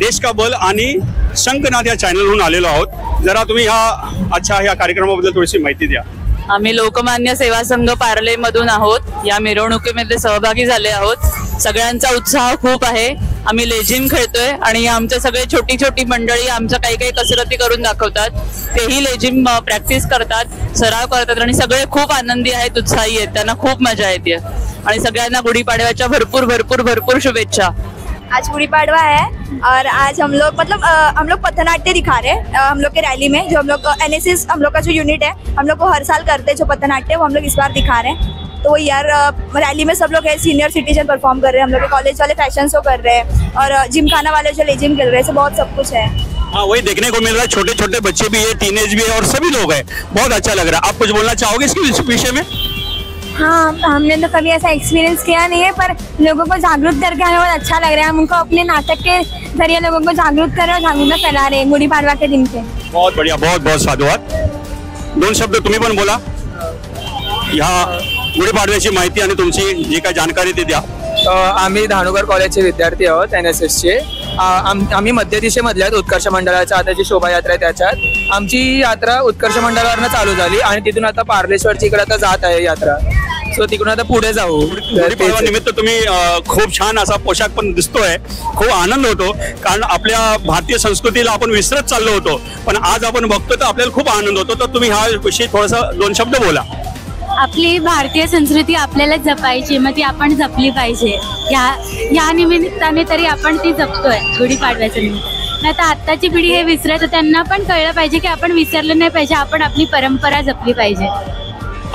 देश का बल आणि शंखनाद या चॅनलवरून आलेलो आहोत। जरा तुम्ही ह्या कार्यक्रमाबद्दल थोडीशी माहिती द्या। आम्ही लोकमान्य सेवा संघ पार्ले मधून आहोत। या मिरवणुकीमध्ये सहभागी झाले आहोत। सगळ्यांचा उत्साह खूप आहे। आम्ही लेझिम खेळतोय आणि आमचे सगळे छोटी छोटी मंडळी आमच्या काही काही कसरती करून दाखवतात। तेही लेझिम प्रॅक्टिस करतात, सराव करतात आणि सगळे खूप आनंदी आहेत, उत्साही आहेत। त्यांना खूप मजा येते आणि सगळ्यांना गुढीपाडव्याच्या भरपूर भरपूर भरपूर शुभेच्छा। आज गुड़ी पाड़वा है और आज हम लोग हम लोग पथनाट्य दिखा रहे हैं हम लोग के रैली में। जो हम लोग एनएसएस हम लोग का जो यूनिट है, हम लोग को हर साल करते हैं जो पथनाट्य, वो हम लोग इस बार दिखा रहे हैं। तो यार रैली में सब लोग है, सीनियर सिटीजन परफॉर्म कर रहे हैं, हम लोग के कॉलेज वाले फैशन शो कर रहे हैं और जिम खाना वाले जो लेजिम खेल रहे हैं, बहुत सब कुछ है। हाँ, वही देखने को मिल रहा है। छोटे छोटे बच्चे भी है, टीनेज भी है और सभी लोग हैं। बहुत अच्छा लग रहा है। आप कुछ बोलना चाहोगे इसके विषय में? हाँ, हमने तो कभी ऐसा एक्सपीरियंस किया नहीं है, पर लोगों को जागरूक करके हमें बहुत अच्छा लग रहा है। हम उनको अपने नाटक के जरिए लोगों को जागरूक कर रहे हैं और जागरूकता फैला रहे हैं गुड़ी पाड़वा के दिन पे। बहुत बढ़िया, बहुत बहुत साधुवाद। दोन शब्द तुम्ही पण बोला। ह्या गुढीपाडव्याची माहिती आणि तुमची जी काय जानकारी ती द्या। आम्ही धानुकर कॉलेजचे विद्यार्थी आहोत, NSSचे। आम्ही मध्य दिशेमधले आहेत। उत्कर्ष मंडळाच्या आताची शोभायात्रा आहे, त्याच्यात आमची यात्रा उत्कर्ष मंडळावरनं चालू झाली आणि तिथून आता पार्लेश्वरची इकडे आता जात आहे यात्रा। सो तिकडून आता पुढे जाऊ। गुढीपाडवा निमित्त तुम्ही खूप छान असा पोशाख पण दिसतोय, खूप आनंद होतो, कारण आपल्या भारतीय संस्कृतीला आपण विसरत चाललो होतो, पण आज आपण बघतो तर आपल्याला खूप आनंद होतो। तर तुम्ही ह्या विषयी थोडासा दोन शब्द बोला। आपली भारतीय संस्कृती आपल्याला जपायची, मग ती आपण जपली पाहिजे। या निमित्ताने तरी आपण ती जपतोय गुढीपाडव्याच्या निमित्त। नाही तर आत्ताची पिढी हे विसरत, त्यांना पण कळलं पाहिजे की आपण विसरलं नाही पाहिजे, आपण आपली परंपरा जपली पाहिजे।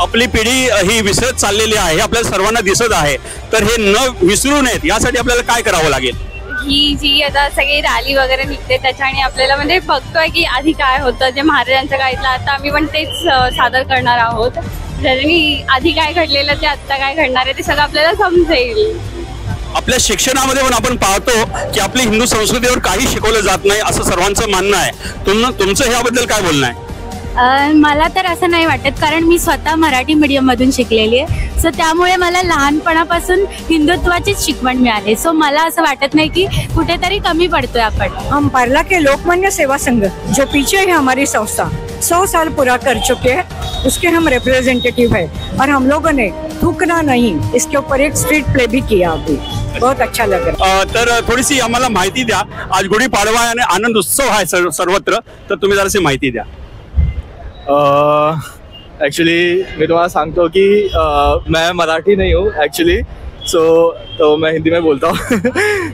आपली पिढी ही विसरत चाललेली आहे, आपल्याला सर्वांना दिसत आहे। तर हे न विसरू नयेत यासाठी आपल्याला काय करावं लागेल? ही जी आता सगळी रॅली वगैरे निघते त्याच्याने आपल्याला म्हणजे बघतोय की आधी काय होतं, जे महाराजांच्या काळातलं, आता आम्ही पण तेच सादर करणार आहोत। ज्याने आधी काय घडलेलं ते आता काय घडणार आहे ते सगळं आपल्याला समजेल। आपल्या शिक्षणामध्ये पण आपण पाहतो की आपली हिंदू संस्कृतीवर काही शिकवलं जात नाही असं सर्वांचं म्हणणं आहे। तुमचं ह्याबद्दल काय बोलणं आहे? मला तर असं नाही वाटत, कारण मी स्वतः मराठी मीडियम मधून शिकलेली आहे। सो त्यामुळे मला लहानपणापासून हिंदुत्वाचीच शिकवण मिळाली। सो मला असं वाटत नाही की कुठेतरी कमी पडतोय आपण। हम पार्ला के लोकमान्य सेवा संघ जो पीछे है हमारी संस्था 100 साल पूरा कर चुके हैं, उसके हम रिप्रेजेंटेटिव है और हम लोगों ने थूकना नहीं, इसके ऊपर एक स्ट्रीट प्ले भी किया अभी। बहुत अच्छा लग रहा है। तर थोडीशी आम्हाला माहिती द्या। आज गुढीपाडवा आणि आनंद उत्सव आहे सर्वत्र, तर तुम्ही जराशी माहिती द्या। एक्चुअली मैं तुम्हारा सांगतो कि मैं मराठी नहीं हूँ एक्चुअली, तो मैं हिंदी में बोलता हूँ।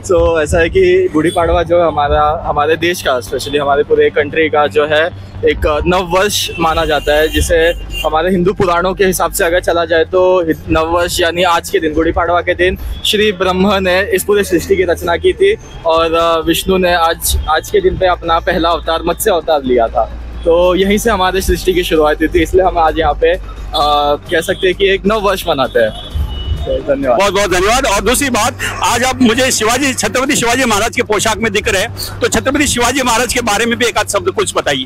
सो ऐसा है कि गुड़ी पाड़वा जो हमारे देश का, स्पेशली हमारे पूरे कंट्री का जो है एक नववर्ष माना जाता है, जिसे हमारे हिंदू पुराणों के हिसाब से अगर चला जाए तो नववर्ष यानी आज के दिन, गुड़ी पाड़वा के दिन श्री ब्रह्म ने इस पूरे सृष्टि की रचना की थी और विष्णु ने आज के दिन पे अपना पहला अवतार, मत्स्य अवतार लिया था। तो यहीं से हमारे सृष्टि की शुरुआत हुई थी, इसलिए हम आज यहाँ पे कह सकते हैं कि एक नव वर्ष मनाते हैं। धन्यवाद, बहुत बहुत धन्यवाद। और दूसरी बात, आज आप मुझे छत्रपति शिवाजी महाराज के पोशाक में दिख रहे हैं, तो छत्रपति शिवाजी महाराज के बारे में भी एक आध शब्द कुछ बताइए।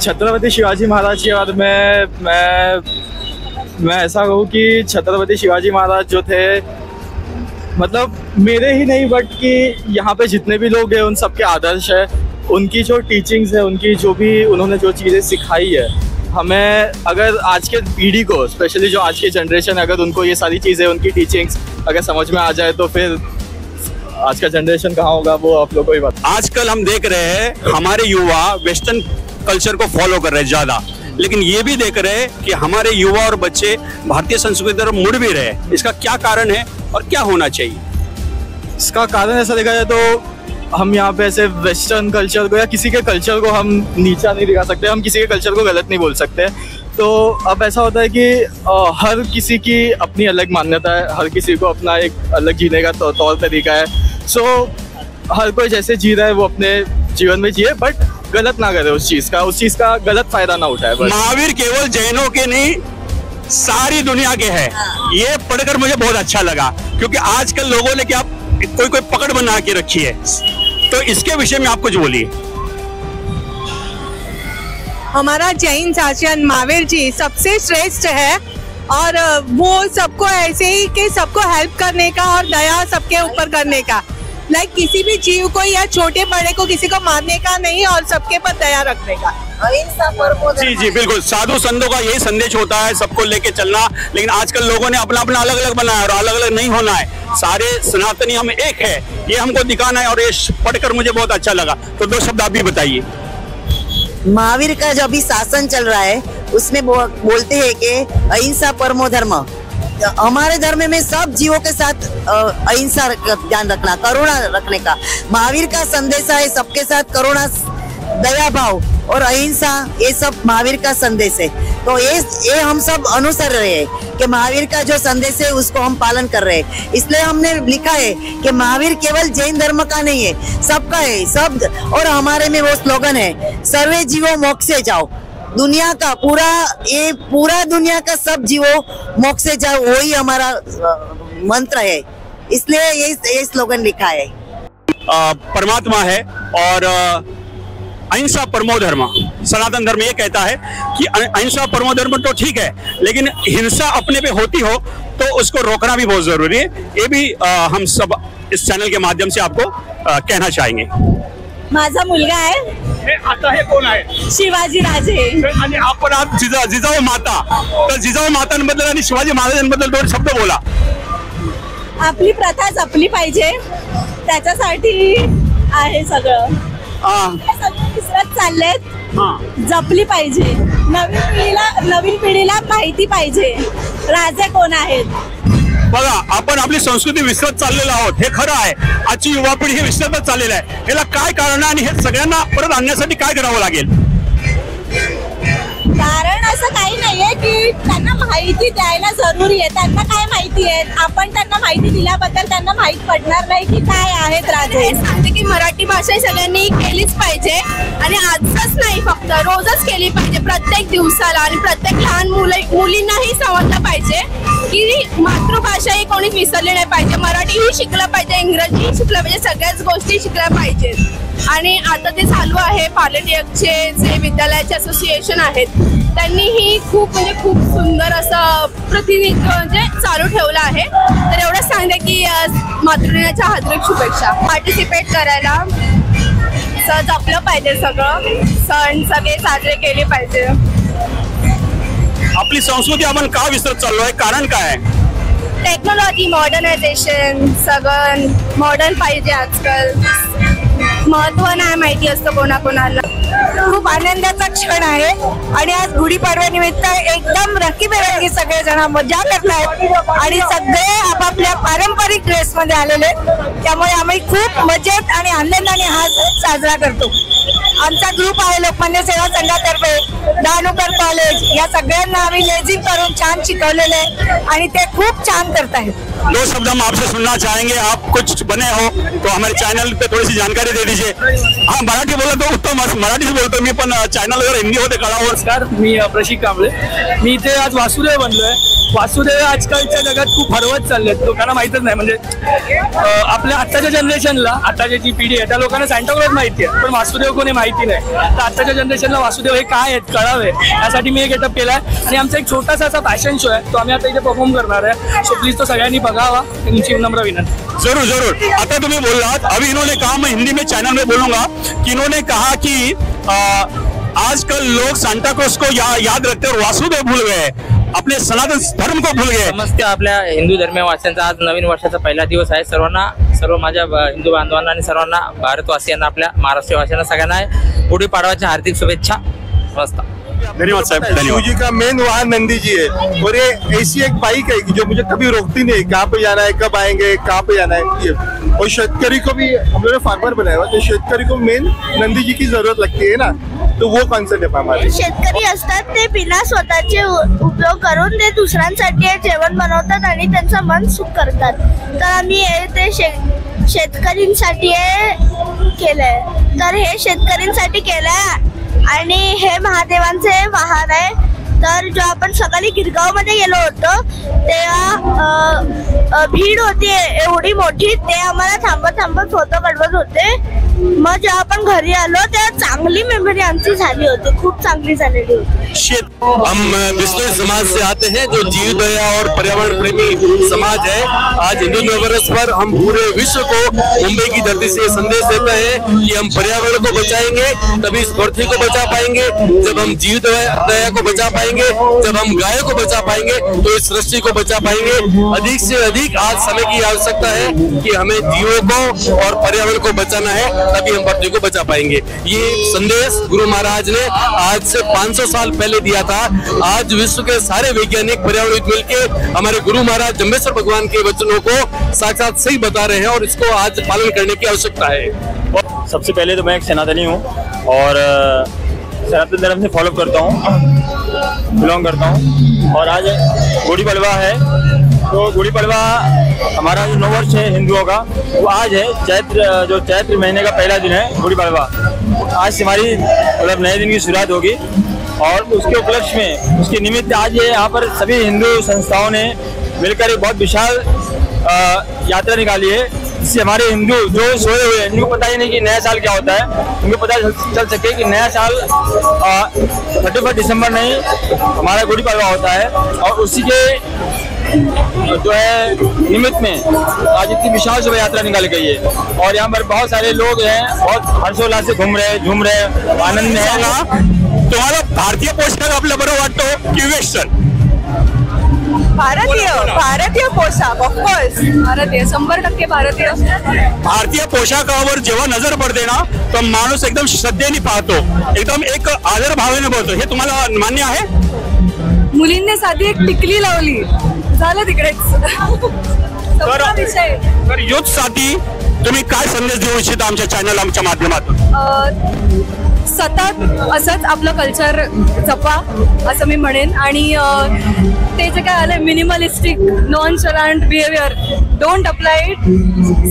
छत्रपति शिवाजी महाराज के बारे में मैं ऐसा कहूँ कि छत्रपति शिवाजी महाराज जो थे, मतलब मेरे ही नहीं बट कि यहाँ पे जितने भी लोग हैं उन सबके आदर्श है। उनकी जो टीचिंग्स है, उनकी जो भी उन्होंने जो चीज़ें सिखाई है हमें, अगर आज के पीढ़ी को, स्पेशली जो आज की जनरेशन, अगर उनको ये सारी चीज़ें, उनकी टीचिंग्स अगर समझ में आ जाए तो फिर आज का जनरेशन कहाँ होगा वो आप लोगों को ही पता। आजकल हम देख रहे हैं हमारे युवा वेस्टर्न कल्चर को फॉलो कर रहे हैं ज़्यादा, लेकिन ये भी देख रहे हैं कि हमारे युवा और बच्चे भारतीय संस्कृति तरफ मुड़ भी रहे हैं। इसका क्या कारण है और क्या होना चाहिए? इसका कारण ऐसा देखा जाए तो हम यहाँ पे ऐसे वेस्टर्न कल्चर को या किसी के कल्चर को हम नीचा नहीं दिखा सकते, हम किसी के कल्चर को गलत नहीं बोल सकते। तो अब ऐसा होता है कि हर किसी की अपनी अलग मान्यता है, हर किसी को अपना एक अलग जीने का तौर तरीका है। सो हर कोई जैसे जी रहा है वो अपने जीवन में जिए, बट गलत ना करे उस चीज़ का गलत फायदा ना उठाए। महावीर केवल जैनों के नहीं, सारी दुनिया के हैं। ये पढ़कर मुझे बहुत अच्छा लगा, क्योंकि आजकल लोगों ने क्या कोई पकड़ बना के रखी है। तो इसके विषय में आप कुछ बोलिए। हमारा जैन शासन महावीर जी सबसे श्रेष्ठ है और वो सबको ऐसे ही कि सबको हेल्प करने का और दया सबके ऊपर करने का। लाइक किसी भी जीव को या छोटे बड़े को किसी को मारने का नहीं और सबके पर दया रखने का। जी जी बिल्कुल, साधु संतों का यही संदेश होता है, सबको लेके चलना। लेकिन आजकल लोगों ने अपना अपना अलग अलग बनाया और अलग अलग नहीं होना है, सारे सनातनी हम एक है, ये हमको दिखाना है। और ये पढ़कर मुझे बहुत अच्छा लगा। तो 2 शब्द आप भी बताइए। महावीर का जो अभी शासन चल रहा है उसमें बोलते हैं कि अहिंसा परमो धर्म। हमारे धर्म में सब जीवों के साथ अहिंसा ध्यान रखना, करुणा रखने का महावीर का संदेश है। सबके साथ करुणा, दया भाव और अहिंसा, ये सब महावीर का संदेश है। तो ये हम सब अनुसर रहे हैं कि महावीर का जो संदेश है उसको हम पालन कर रहे हैं। इसलिए हमने लिखा है कि महावीर केवल जैन धर्म का नहीं है, सबका है सब। और हमारे में वो स्लोगन है, सर्वे जीवो मोक्षे जाओ। दुनिया का पूरा दुनिया का सब जीवो मोक्षे जाओ, वही हमारा मंत्र है। इसलिए ये स्लोगन लिखा है। परमात्मा है और अहिंसा परमो धर्म, सनातन धर्म ये कहता है कि अहिंसा परमो धर्म तो ठीक है, लेकिन हिंसा अपने पे होती हो तो उसको रोकना भी बहुत जरूरी है। ये भी हम सब इस चैनल के माध्यम से आपको कहना चाहेंगे। माझा मुलगा आहे, हे आता हे कोण आहे? शिवाजी राजे। आणि आपण आज जिजाऊ माता, तर जिजाऊ मातांबद्दल आणि शिवाजी महाराजांबद्दल 2 शब्द बोला। आपली प्रथा जपली पाहिजे, त्याच्यासाठी आहे सगळं। हे सगळे विसरत चाललेत, जपली पाहिजे। नवीन पिढीला माहिती पाहिजे राजे कोण आहेत। बघा, आपण आपली संस्कृती विसरत चाललेलो आहोत, हे खरं आहे। आजची युवा पिढी हे विसरतच चाललेलं आहे। याला काय कारण आहे आणि हे सगळ्यांना परत आणण्यासाठी काय करावं लागेल? कारण असं काही नाहीये की त्यांना माहिती द्यायला जरुरी आहे। त्यांना काय माहिती आहे, आपण त्यांना माहिती दिल्याबद्दल त्यांना माहित पडणार नाही की काय आहेत राजे। सांगते की मराठी भाषा सगळ्यांनी केलीच पाहिजे आणि आजच नाही, फक्त रोजच केली पाहिजे। प्रत्येक दिवसाला आणि प्रत्येक लहान मुलींनाही समजलं पाहिजे की मातृभाषा ही कोणीच विसरली नाही पाहिजे। मराठीही शिकलं पाहिजे, इंग्रजीही शिकलं पाहिजे, सगळ्याच गोष्टी शिकल्या पाहिजेत। आणि आता ते चालू आहे पॉलिटेक्निकचे जे विद्यालयाचे असोसिएशन आहेत त्यांनीही खूप सुंदर असं प्रतिनिधित्व म्हणजे चालू ठेवलं आहे। तर एवढंच सांगते की मातृदिनाच्या हार्दिक शुभेच्छा। पार्टिसिपेट करायला जपलं पाहिजे, सगळं सण सगळे साजरे केले पाहिजे। आपली संस्कृती आपण का विसरत चाललो आहे, कारण काय आहे? टेक्नॉलॉजी, मॉडर्नायझेशन, सगळं मॉडर्न पाहिजे आजकाल। महत्व नाही माहिती असतं कोणाकोणाला। खूप आनंदाचा क्षण आहे आणि आज गुढीपाडव्यानिमित्त एकदम रंगीबेरंगी सगळे जण मजा करतायत आणि सगळे आपापल्या पारंपरिक ड्रेस मध्ये आलेले, त्यामुळे आम्ही खूप मजेत आणि आनंदाने हा साजरा करतो। आमचा ग्रुप आहे लोकमान्य सेवा संघातर्फे, दानुकर कॉलेज, या सगळ्यांना आम्ही लेझिम करून छान शिकवलेले आहे आणि ते खूप छान करतायत। 2 शब्द हम आपसे सुनना चाहेंगे, आप कुछ बने हो तो हमारे चॅनल पे थोड़ी सी जानकारी दे दीजिए। हाँ, मराठी बोला तो उत्तम, मराठी बोलतो मी, पण चॅनल वर हिंदी होते कळावं। नमस्कार, मी प्रशिक कांबळे। मी इथे आज वासुदेव बनलोय। वासुदेव आजकालच्या जगात खूप हरवत चाललेत, लोकांना माहितच नाही। म्हणजे आपल्या आत्ताच्या जनरेशनला, आत्ताची जी पिढी आहे त्या लोकांना सांता क्लॉज माहिती आहे, पण वासुदेव कोणी माहिती नाही। तर आत्ताच्या जनरेशनला वासुदेव हे काय आहेत कळावे, यासाठी मी एक गेटअप केलाय आणि आमचा एक छोटासा असा फॅशन शो आहे, तो आम्ही आता इथे परफॉर्म करणार आहे। सो प्लीज तो सगळ्यांनी बघावा, तुमची नम्र विनंती। जरूर जरूर। आता तुम्ही बोललात, अभी इन्होंने कहा, मैं हिंदी में चैनल में बोलूंगा कि इन्होंने कहा कि आजकल लोग सांता क्लॉज को याद रखते और वासुदेव भूल गए, अपने सनातन धर्म को भूल गए। नमस्ते, आपल्या हिंदू धर्मीय वाचनाचा आज नवीन वर्षाचा पहिला दिवस आहे। सर्व माझ्या हिंदू बांधवांना आणि सर्वांना, भारतवासियांना, आपल्या महाराष्ट्र वासियांना सगळ्यांना गुढीपाडवाच्या हार्दिक शुभेच्छा। नमस्कार, धन्यवाद साहब, धन्यवाद। शिव जी का मेन वाहन नंदी जी है और ये ऐसी एक बाइक है कि जो मुझे कभी रोकती नहीं, कहाँ पे जाना है, कब आएंगे, कहाँ पे जाना है ये। और शेतकरी को भी हम लोगों ने फार्मर बनाया हुआ, तो शेतकरी को मेन नंदी जी की जरूरत लगती है ना, तो वो कॉन्सेप्ट है हमारे। शेतकरी असतात ते बिना स्वतःचे उपयोग करून ते दुसऱ्यांसाठी जेवण बनवतात आणि त्यांचं मन सुख करतात। तर आम्ही ते शेतकऱ्यांसाठी केलंय, तर हे शेतकऱ्यांसाठी केलंय आणि हे महादेवांचे वाहन आहे। तर जो आपण सकाळी गिरगाव मध्ये गेलो होतो तेव्हा भीड होती एवढी मोठी, ते आम्हाला थांबत फोटो काढवत होते मग जेव्हा आपण घरी आलो तेव्हा चांगली मेमरी आमची झाली होती, खूप चांगली झालेली होती. हम बिस्मिल समाज से आते हैं जो जीव दया और पर्यावरण प्रेमी समाज है. आज हिंदू नववर्ष पर हम पूरे विश्व को मुंबई की धरती से संदेश देते हैं कि हम पर्यावरण को बचाएंगे तभी इस पृथ्वी को बचा पाएंगे. जब हम जीव दया को बचा पाएंगे, जब हम गायों को बचा पाएंगे तो इस सृष्टि को बचा पाएंगे. अधिक से अधिक आज समय की आवश्यकता है कि हमें जीवों को और पर्यावरण को बचाना है, तभी हम पृथ्वी को बचा पाएंगे. ये संदेश गुरु महाराज ने आज से 500 साल पहले दिया था. आज विश्व के सारे वैज्ञानिक पर्यावरणविद मिलकर हमारे गुरु महाराज जम्बेश्वर भगवान के वचनों को साक्षात सही बता रहे हैं और इसको आज पालन करने की आवश्यकता है. सबसे पहले तो मैं एक सनातनी हूँ और सनातन धर्म से फॉलो करता हूँ, बिलोंग करता हूँ. और आज गुड़ी पड़वा है, तो गुड़ी पड़वा हमारा जो नववर्ष है हिंदुओं का, वो आज है. चैत्र महीने का पहला दिन है गुड़ी पड़वा. आज से हमारी मतलब नए दिन की शुरुआत होगी और उसके उपलक्ष्य में, उसके निमित्त आज ये यहाँ पर सभी हिंदू संस्थाओं ने मिलकर एक बहुत विशाल यात्रा निकाली है, जिससे हमारे हिंदू जो सोए हुए हैं, जिनको पता ही नहीं कि नया साल क्या होता है, उनको पता चल सके कि नया साल 31 दिसंबर नहीं हमारा गुड़ी पड़वा होता है. और उसी के जो है निमित्त में आज इतनी विशाल शोभा यात्रा निकाली गई है और यहाँ पर बहुत सारे लोग हैं, बहुत हर्षोल्लास से घूम रहे, झूम रहे, आनंद में है. तुम्हाला भारतीय पोशाख आपल्या बरोबर वाटतो की वेस्टर्न? भारतीय पोशाख, ऑफकोर्स भारतीय, 100% भारतीय. भारतीय पोशाखावर जेव्हा नजर पडते ना तर माणूस एकदम श्रद्धेने पाहतो, एकदम एक आदर भावनेने बोलतो. हे तुम्हाला मान्य आहे? मुलींनी साधी एक टिकली लावली, झालं तिकडेच. तर युथ साठी तुम्ही काय संदेश देऊ इच्छिता आमच्या चॅनल, आमच्या माध्यमातून? सतत असंच आपलं कल्चर जपा असं मी म्हणेन. आणि ते जे काय आलं minimalistic nonchalant behaviour, don't apply it.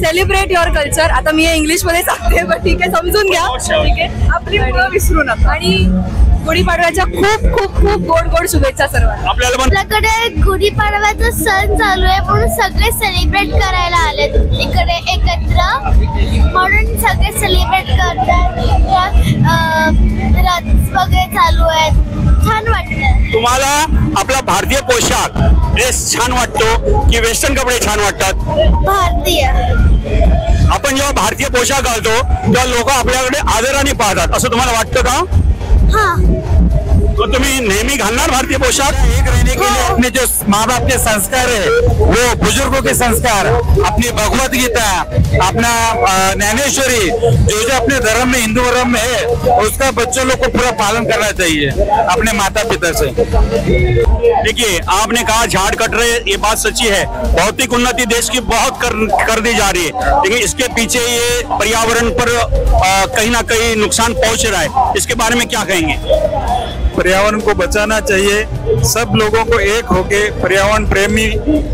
Celebrate your culture. आता मी हे इंग्लिशमध्ये सांगते पण ठीक आहे, समजून घ्या. ठीक आहे, आपली मुलं विसरू नका. आणि गुढीपाडव्याच्या खूप खूप खूप गोड गोड शुभेच्छा सर्वांना. आपल्याकडे गुढीपाडव्याचा सण चालू आहे म्हणून सगळे सेलिब्रेट करायला आले इकडे एकत्र, म्हणून सगळे सेलिब्रेट करतात. रथ वगैरे चालू आहेत, छान वाटतं. तुम्हाला आपला भारतीय पोशाख ड्रेस छान वाटतो की वेस्टर्न कपडे छान वाटतात? भारतीय. आपण जेव्हा भारतीय पोशाख घालतो तेव्हा लोक आपल्याकडे आदराने पाहतात, असं तुम्हाला वाटतं का? तो तुम्ही नेहमी घालणार भारतीय पोशाख? एक रहने के लिए अपने जो माँ बाप के संस्कार है, वो बुजुर्गों के संस्कार, अपनी भगवत गीता, अपना ज्ञानेश्वरी, जो अपने धर्म में, हिंदू धर्म में है, उसका बच्चों लोग को पूरा पालन करना चाहिए अपने माता पिता से. देखिए, आपने कहा झाड़ कट रहे, ये बात सच्ची है. भौतिक उन्नति देश की बहुत कर दी जा रही है, लेकिन इसके पीछे ये पर्यावरण पर कहीं ना कहीं नुकसान पहुंच रहा है. इसके बारे में क्या कहेंगे? पर्यावरण को बचाना चाहिए, सब लोगों को एक होके पर्यावरण प्रेमी,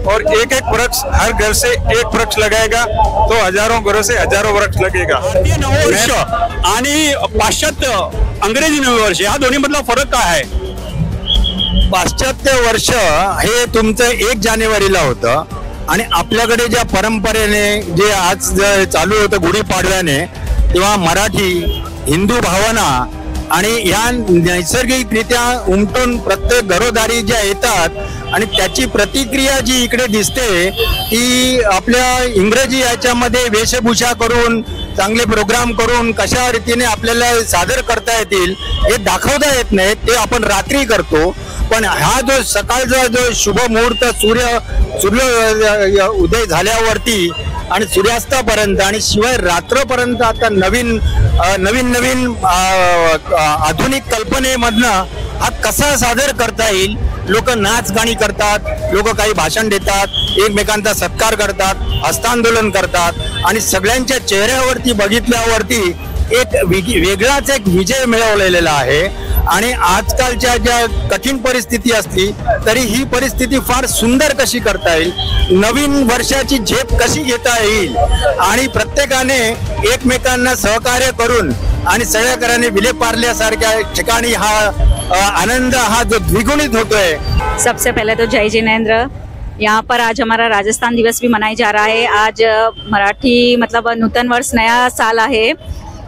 और एक एक वृक्ष, हर घर से एक वृक्ष लगाएगा तो हजारों घरों से हजारों वृक्ष लगेगा. भारतीय नववर्ष आणि पाश्चात्य अंग्रेजी नववर्ष या दोन्हीमधला फरक काय आहे? पाश्चात्य वर्ष हे तुमचं 1 जानेवारीला होतं आणि आपल्याकडे ज्या परंपरेने जे आज चालू होतं गुढीपाडव्याने, तेव्हा मराठी हिंदू भावना आणि या नैसर्गिकरित्या उमटून प्रत्येक घरोदारी ज्या येतात आणि त्याची प्रतिक्रिया जी इकडे दिसते ती आपल्या इंग्रजी याच्यामध्ये वेशभूषा करून, चांगले प्रोग्राम करून कशा रीतीने आपल्याला सादर करता येतील हे दाखवता येत नाही, ते आपण रात्री करतो. पण हा जो सकाळचा जो शुभ मुहूर्त, सूर्य उदय झाल्यावरती आणि सूर्यास्तापर्यंत आणि शिवाय रात्रपर्यंत आता नवीन आधुनिक कल्पनेमधनं हा कसा सादर करता येईल. लोक नाच गाणी करतात, लोक काही भाषण देतात, एकमेकांचा सत्कार करतात, हस्तांदोलन करतात आणि सगळ्यांच्या चेहऱ्यावरती बघितल्यावरती एक वेगळाच एक विजय मिळवलेला आहे. आणि आजकालच्या ज्या कठीण परिस्थिती असली तरी ही परिस्थिती फार सुंदर कशी करता येईल, नवीन वर्षाची झेप कशी घेता येईल आणि प्रत्येकाने एकमेकांना सहकार्य करून आणि सगळ्याकराने विलेपार्ल्यासारख्या ठिकाणी हा आनंद हा जो द्विगुणित होतोय. सबसे पहले तो जय जिनेंद्र. यहाँ पर आज हमारा राजस्थान दिवस भी मनाया जा रहा है। आज मराठी मतलब नूतन वर्ष नया साल है,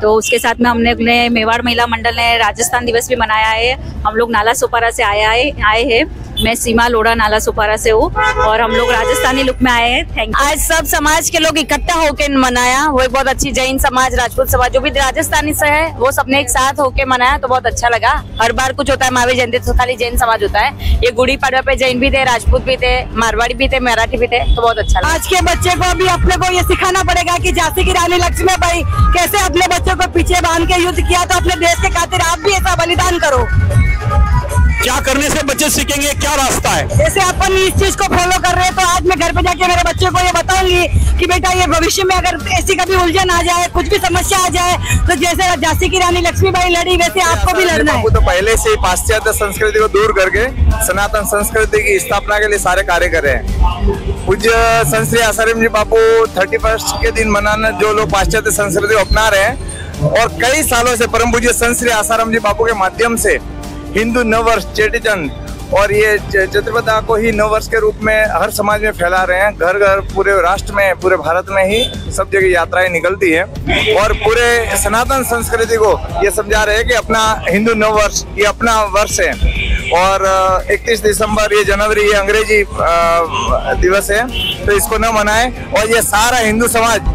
तो उसके साथ में हमने अपने मेवाड़ महिला मंडल ने राजस्थान दिवस भी मनाया है। हम लोग नाला सुपारा से आए हैं। मैं सीमा लोड़ा नाला सुपारा से हूँ और हम लोग राजस्थानी लुक में आए हैं। Thank you. आज सब समाज के लोग इकट्ठा होकर मनाया, वो बहुत अच्छी जैन समाज, राजपूत समाज जो भी राजस्थानी से है वो सबने एक साथ होके मनाया, तो बहुत अच्छा लगा। हर बार कुछ होता है महावीर जयंती तो खाली जैन समाज होता है, ये गुड़ी पाड़वा पे जैन भी थे, राजपूत भी थे, मारवाड़ी भी थे, मराठी भी थे, तो बहुत अच्छा लगा। आज के बच्चे को भी अपने को ये सिखाना पड़ेगा कि झांसी की रानी लक्ष्मीबाई कैसे अपने बच्चों को पीछे बांध के युद्ध किया, तो अपने देश के खातिर आप भी ऐसा बलिदान करो। क्या करने से बच्चे सीखेंगे, क्या रास्ता है? जैसे अपन इस चीज को फॉलो कर रहे हैं, तो आज मैं घर पे जाके मेरे बच्चे को ये बताऊंगी कि बेटा ये भविष्य में अगर ऐसी कभी उलझन आ जाए, कुछ भी समस्या आ जाए, तो जैसे झांसी की रानी लक्ष्मीबाई लड़ी वैसे आपको भी लड़ना है। तो पहले से ही पाश्चात्य संस्कृति को दूर करके सनातन संस्कृति की स्थापना के लिए सारे कार्य कर रहे हैं। पूज्य संत श्री आसाराम जी बापू 31 के दिन मनाना जो लोग पाश्चात्य संस्कृति को अपना रहे हैं, और कई सालों से परम पूज्य संत श्री आसाराम जी बापू के माध्यम से हिंदू नववर्ष चेटीचंद और ये चतुर्वेदा को ही नववर्ष के रूप में हर समाज में फैला रहे हैं। घर घर पूरे राष्ट्र में, पूरे भारत में ही सब जगह यात्राएं निकलती है और पूरे सनातन संस्कृति को ये समझा रहे हैं कि अपना हिंदू नववर्ष ये अपना वर्ष है। और 31 दिसंबर ये जनवरी ये अंग्रेजी दिवस है, तो इसको न मनाएं। और ये सारा हिंदू समाज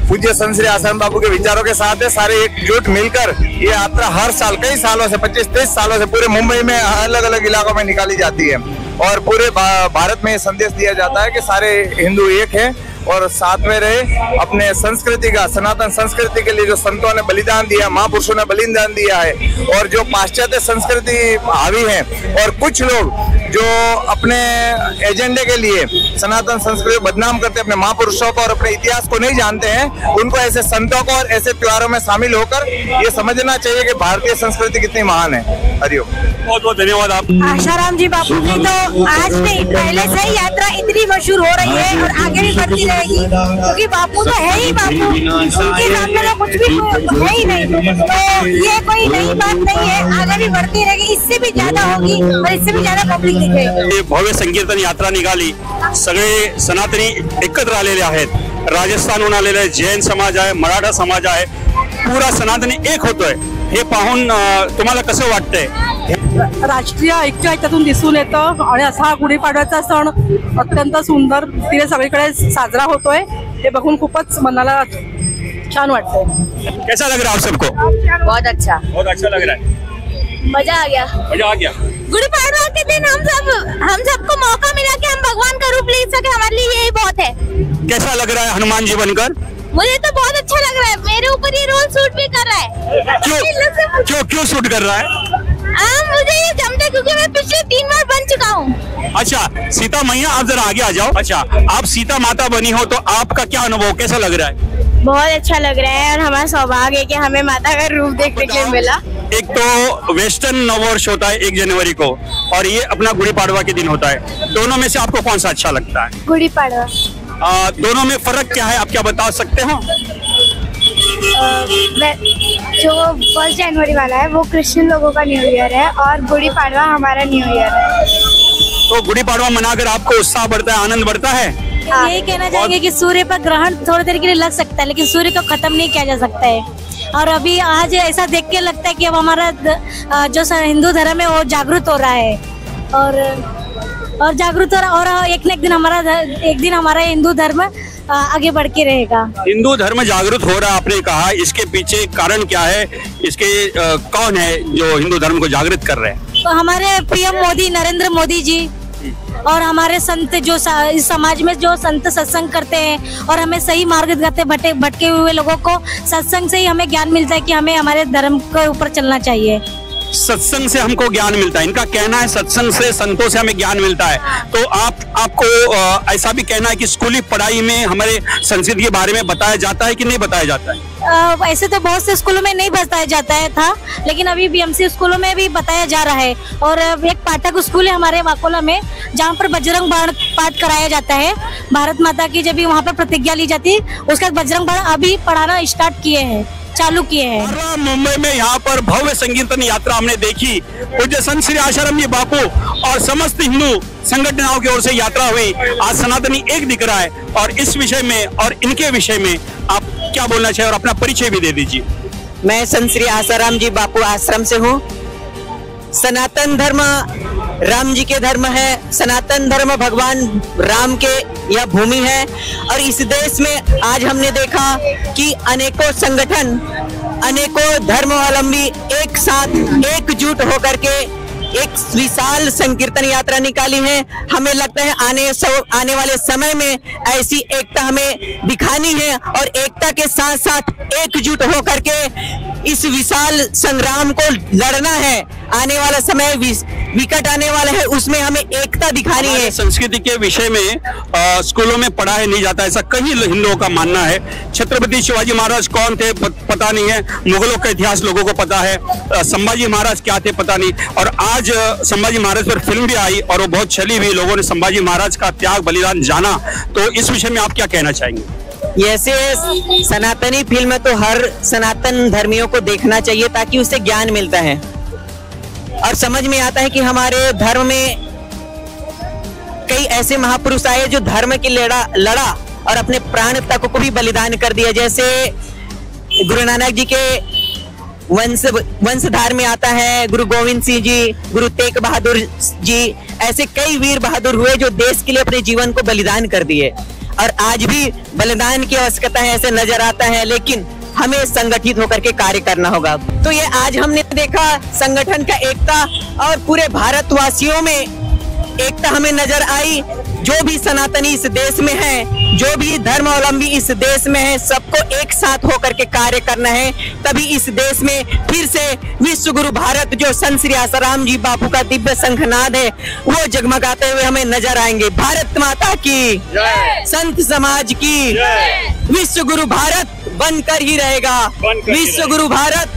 पूज्य संत श्री आसाराम बापू के विचारों के साथ है, सारे एकजुट मिलकर ये यात्रा हर साल कई सालों से 25-30 सालों से पूरे मुंबई में अलग अलग इलाकों में निकाली जाती है और पूरे भारत में संदेश दिया जाता है कि सारे हिंदू एक हैं और साथ में रहे। अपने संस्कृति का, सनातन संस्कृति के लिए जो संतों ने बलिदान दिया, महापुरुषों ने बलिदान दिया है, और जो पाश्चात्य संस्कृति हावी है और कुछ लोग जो अपने एजेंडे के लिए सनातन संस्कृति को बदनाम करते, अपने महापुरुषों को और अपने इतिहास को नहीं जानते हैं, उनको ऐसे संतों को और ऐसे त्योहारों में शामिल होकर ये समझना चाहिए कि भारतीय संस्कृति कितनी महान है। हरिओम। बहुत बहुत धन्यवाद आप। आसाराम जी बापू की तो आज नहीं पहले से ही यात्रा इतनी मशहूर हो रही है और आगे भी बढ़ती रहेगी, क्योंकि बापू तो है ही बापू, उनके सामने तो कुछ भी है ही नहीं, तो ये कोई नई बात नहीं है, आगे भी बढ़ती रहेगी, इससे भी ज्यादा होगी और इससे भी ज्यादा पब्लिक दिखेगी। भव्य संकीर्तन यात्रा निघाली, सगळे सनातनी एकत्र आलेले आहेत, राजस्थानहून आलेले जैन समाज आहे, मराठा समाज आहे, पुरा सनातनी एक होतोय, हे पाहून तुम्हाला कसं वाटतंय? राष्ट्रीय ऐक्य त्यातून दिसून येतं आणि असा गुढीपाडव्याचा सण अत्यंत सुंदर तिने सगळीकडे साजरा होतोय, हे बघून खूपच मनाला छान वाटतंय। कैसा लग रहा है आप सबको? बहुत अच्छा लग रहा है, मजा आ गया। मजा आ गया। गुड़ी पाड़वा के दिन हम सबको मौका मिला कि हम भगवान का रूप ले सके, हमारे लिए यही बहुत है। कैसा लग रहा है हनुमान जी बनकर? मुझे तो बहुत अच्छा लग रहा है, मेरे ऊपर ये रोल सूट भी कर रहा है। क्यों सूट कर रहा है? मुझे ये जमता है क्योंकि मैं पिछले 3 बार बन चुका हूँ। अच्छा, सीता मैया, आप जरा आगे आ जाओ। अच्छा, आप सीता माता बनी हो तो आपका क्या अनुभव, कैसा लग रहा है? बहुत अच्छा लग रहा है और हमारा सौभाग्य है कि हमें माता का रूप देखने के लिए मिला। एक तो वेस्टर्न नववर्ष होता है 1 जनवरी को, और ये अपना गुड़ी पाड़वा के दिन होता है। दोनों में से आपको कौन सा अच्छा लगता है? गुड़ी पाड़वा। दोनों में फर्क क्या है, आप क्या बता सकते हो? जो 1 जनवरी वाला है वो क्रिश्चियन लोगों का न्यू ईयर है और गुड़ी पाड़वा हमारा न्यू ईयर है। तो गुड़ी पाड़वा मनाकर आपको उत्साह बढ़ता है, आनंद बढ़ता है? यही कहना चाहेंगे कि सूर्य पर ग्रहण थोड़ी देर के लिए लग सकता है, लेकिन सूर्य को खत्म नहीं किया जा सकता है। और अभी आज ऐसा देख के लगता है कि अब हमारा जो हिंदू धर्म है वो जागृत हो रहा है और जागृत हो रहा, और एक दिन हमारा हिंदू धर्म आगे बढ़ के रहेगा। हिंदू धर्म जागृत हो रहा, आपने कहा, इसके पीछे कारण क्या है? इसके कौन है जो हिंदू धर्म को जागृत कर रहे हैं? तो हमारे पीएम मोदी, नरेंद्र मोदी जी, और हमारे संत जो इस समाज में जो संत सत्संग करते हैं और हमें सही मार्ग दिखाते, भटके हुए लोगों को सत्संग से ही हमें ज्ञान मिलता है कि हमें हमारे धर्म के ऊपर चलना चाहिए। सत्संग से हमको ज्ञान मिलता है, इनका कहना है सत्संग से, संतों से हमें ज्ञान मिलता है। तो आपको ऐसा भी कहना है कि स्कूली पढ़ाई में हमारे संस्कृति के बारे में बताया जाता है कि नहीं बताया जाता है? ऐसे तो बहुत से स्कूलों में नहीं बताया जाता है था, लेकिन अभी बीएमसी स्कूलों में भी बताया जा रहा है। और एक पाठक स्कूल है हमारे वाकोला में, जहाँ पर बजरंग बाण पाठ कराया जाता है। भारत माता की जब भी वहाँ पर प्रतिज्ञा ली जाती है, उसका बजरंग बाण अभी पढ़ाना स्टार्ट किए हैं। चालू किए हैं। मुंबई में यहाँ पर भव्य संकीर्तन यात्रा हमने देखी। पूज्य संत श्री आशाराम जी बापू और समस्त हिंदू संगठनों की ओर से यात्रा हुई। आज सनातनी एक दिख रहा है और इस विषय में और इनके विषय में आप क्या बोलना चाहिए और अपना परिचय भी दे दीजिए। मैं संत श्री आशाराम जी बापू आश्रम से हूँ। सनातन धर्म राम जी के धर्म है। सनातन धर्म भगवान राम के यह भूमि है और इस देश में आज हमने देखा कि अनेकों संगठन, अनेकों धर्मावलंबी एक साथ एकजुट होकर के एक विशाल संकीर्तन यात्रा निकाली है। हमें लगता है आने वाले समय में ऐसी एकता हमें दिखानी है और एकता के साथ साथ एकजुट होकर के इस विशाल संग्राम को लड़ना है। आने वाला समय विकट आने वाला है, उसमें हमें एकता दिखानी है। संस्कृति के विषय में स्कूलों में पढ़ाया नहीं जाता, ऐसा कई हिंदुओं का मानना है। छत्रपति शिवाजी महाराज कौन थे पता नहीं है, मुगलों का इतिहास लोगों को पता है, संभाजी महाराज क्या थे पता नहीं। और आज संभाजी महाराज पर फिल्म भी आई और वो बहुत चली हुई, लोगों ने संभाजी महाराज का त्याग बलिदान जाना। तो इस विषय में आप क्या कहना चाहेंगे? ऐसे सनातनी फिल्म तो हर सनातन धर्मियों को देखना चाहिए ताकि उससे ज्ञान मिलता है और समझ में आता है कि हमारे धर्म में कई ऐसे महापुरुष आए जो धर्म की लड़ा और अपने प्राण तक को भी बलिदान कर दिया। जैसे गुरु नानक जी के वंशधार में आता है गुरु गोविंद सिंह जी, गुरु तेग बहादुर जी, ऐसे कई वीर बहादुर हुए जो देश के लिए अपने जीवन को बलिदान कर दिए। और आज भी बलिदान की आवश्यकता है ऐसे नजर आता है, लेकिन हमें संगठित होकर के कार्य करना होगा। तो ये आज हमने देखा संगठन का एकता और पूरे भारतवासियों में एकता हमें नजर आई। जो भी सनातनी इस देश में है, जो भी धर्मावलंबी इस देश में है, सबको एक साथ होकर के कार्य करना है। तभी इस देश में फिर से विश्व गुरु भारत जो संत श्री आशाराम जी बापू का दिव्य शंखनाद है वो जगमगाते हुए हमें नजर आएंगे। भारत माता की जय, संत समाज की जय। विश्व गुरु भारत बनकर ही रहेगा, विश्व गुरु भारत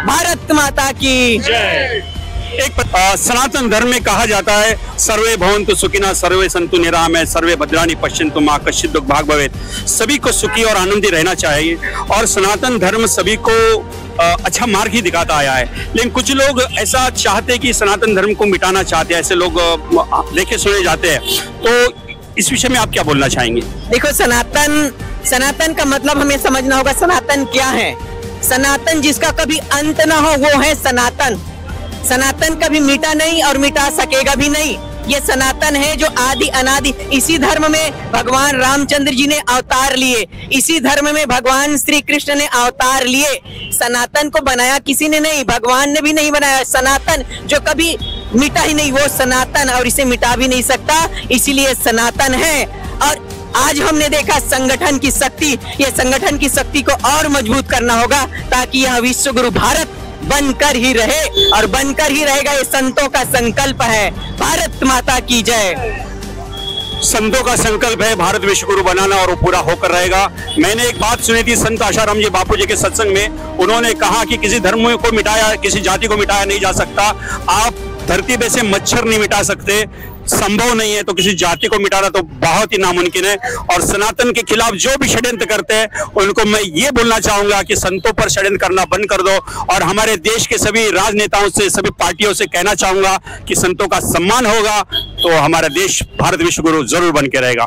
भारत माता की जय। एक सनातन धर्म में कहा जाता है सर्वे भवन्तु सुखिनः सर्वे सन्तु निरामय सर्वे भद्राणि पश्यन्तु मा कश्चित् दुःख भाग् भवेत्। सभी को सुखी और आनंदी रहना चाहिए और सनातन धर्म सभी को अच्छा मार्ग ही दिखाता आया है। लेकिन कुछ लोग ऐसा चाहते हैं कि सनातन धर्म को मिटाना चाहते हैं, ऐसे लोग देखे सुने जाते हैं। तो इस विषय में आप क्या बोलना चाहेंगे? देखो, सनातन का मतलब हमें समझना होगा सनातन क्या है। सनातन जिसका कभी अंत ना हो वो है सनातन। सनातन कभी मिटा नहीं और मिटा सकेगा भी नहीं। ये सनातन है जो आदि अनादि। इसी धर्म में भगवान रामचंद्र जी ने अवतार लिए, इसी धर्म में भगवान श्री कृष्ण ने अवतार लिए। सनातन को बनाया किसी ने नहीं, भगवान ने भी नहीं बनाया। सनातन जो कभी मिटा ही नहीं वो सनातन, और इसे मिटा भी नहीं सकता, इसीलिए सनातन है। और आज हमने देखा संगठन की शक्ति, ये संगठन की शक्ति को और मजबूत करना होगा ताकि यह विश्व गुरु भारत बनकर ही रहे और बनकर ही रहेगा। ये संतों का संकल्प है। भारत माता की जय। संतों का संकल्प है भारत विश्व गुरु बनाना और वो पूरा होकर रहेगा। मैंने एक बात सुनी थी संत आशाराम जी बापू जी के सत्संग में, उन्होंने कहा कि किसी धर्म को मिटाया, किसी जाति को मिटाया नहीं जा सकता। आप धरती पे से मच्छर नहीं मिटा सकते, संभव नहीं है, तो किसी जाति को मिटाना तो बहुत ही नामुमकिन है। और सनातन के खिलाफ जो भी षड्यंत्र करते हैं उनको मैं ये बोलना चाहूंगा कि संतों पर षड्यंत्र करना बंद कर दो। और हमारे देश के सभी राजनेताओं से, सभी पार्टियों से कहना चाहूंगा कि संतों का सम्मान होगा तो हमारा देश भारत विश्व गुरु जरूर बन के रहेगा।